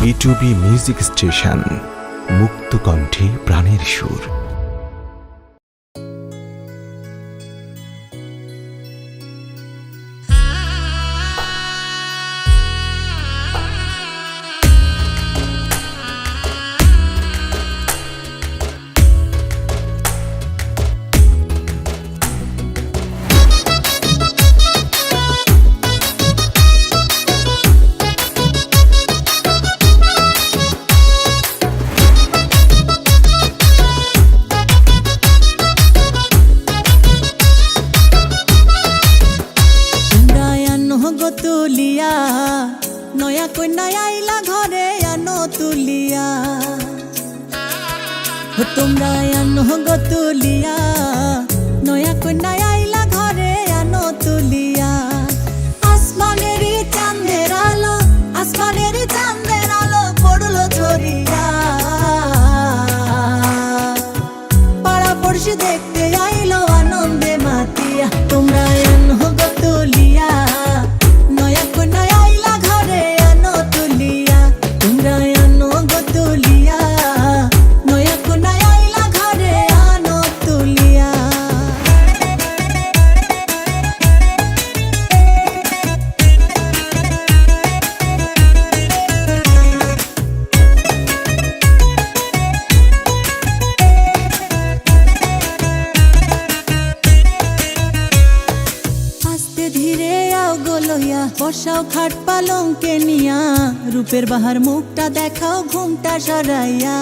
B2B music station, মুক্ত কণ্ঠে প্রাণের সুর। তুলিয়া নয়া কন্যা আইলা ঘরে আনো তুলিয়া, তোমরা আনো গো তুলিয়া, নয়া কন্যা আইলা ঘরে আনো তুলিয়া। আসমানের চাঁদের আলো, আসমানের চাঁদের আলো পড়লো ঝরিয়া, পাড়া পড়শি দেখতে আইলো আনন্দে মাতিয়া। তোমরা আনো গো তুলিয়া, বসাও খাট পালঙ্কে নিয়া, রূপের বাহার মুখটা দেখাও ঘুমটা সরাইয়া।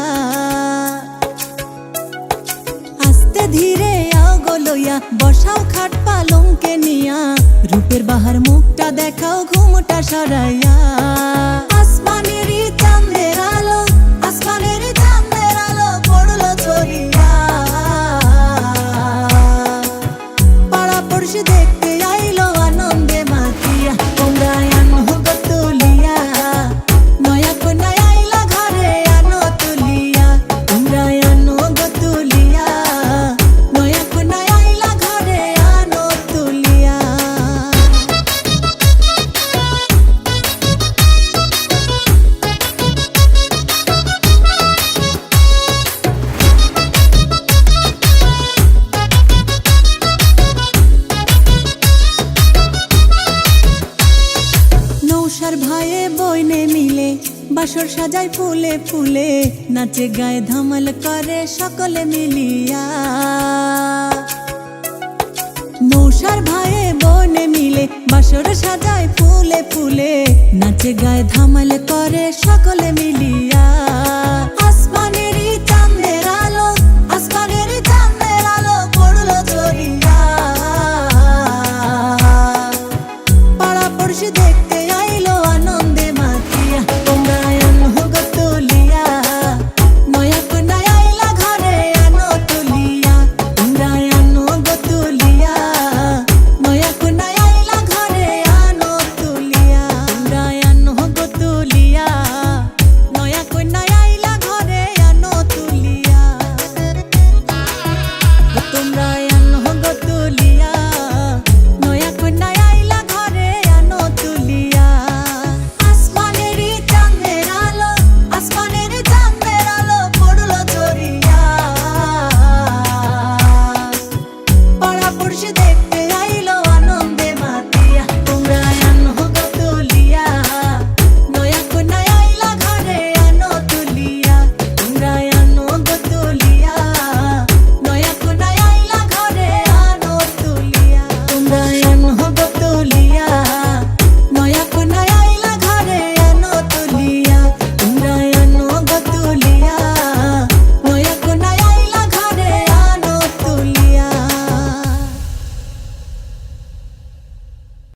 আস্তে ধীরে আও গো লইয়া, বসাও খাট পালঙ্কে নিয়া, রূপের বাহার মুখটা দেখাও ঘুমটা সরাইয়া। আসমানের চাঁদের আলো, আসমানের চাঁদের আলো পড়লো ঝরিয়া, পাড়া পড়শি দেখতে আইলো আনন্দে মাতিয়া। তোমরা আনো গো তুলিয়া, নয়া কন্যা আইলা ঘরে আনো তুলিয়া। তোমরা আনো গো তুলিয়া, নয়া কন্যা আইলা ঘরে আনো তুলিয়া। নৌসার ভাইয়ে বইনে মিলে বাসর সাজায় ফুলে ফুলে, নাচে গায়ে ধামাল করে সকলে মিলিয়া। নৌসার ভাইয়ে বইনে মিলে বাসর সাজায় ফুলে ফুলে, নাচে গায়ে ধামাল করে সকলে মিলিয়া।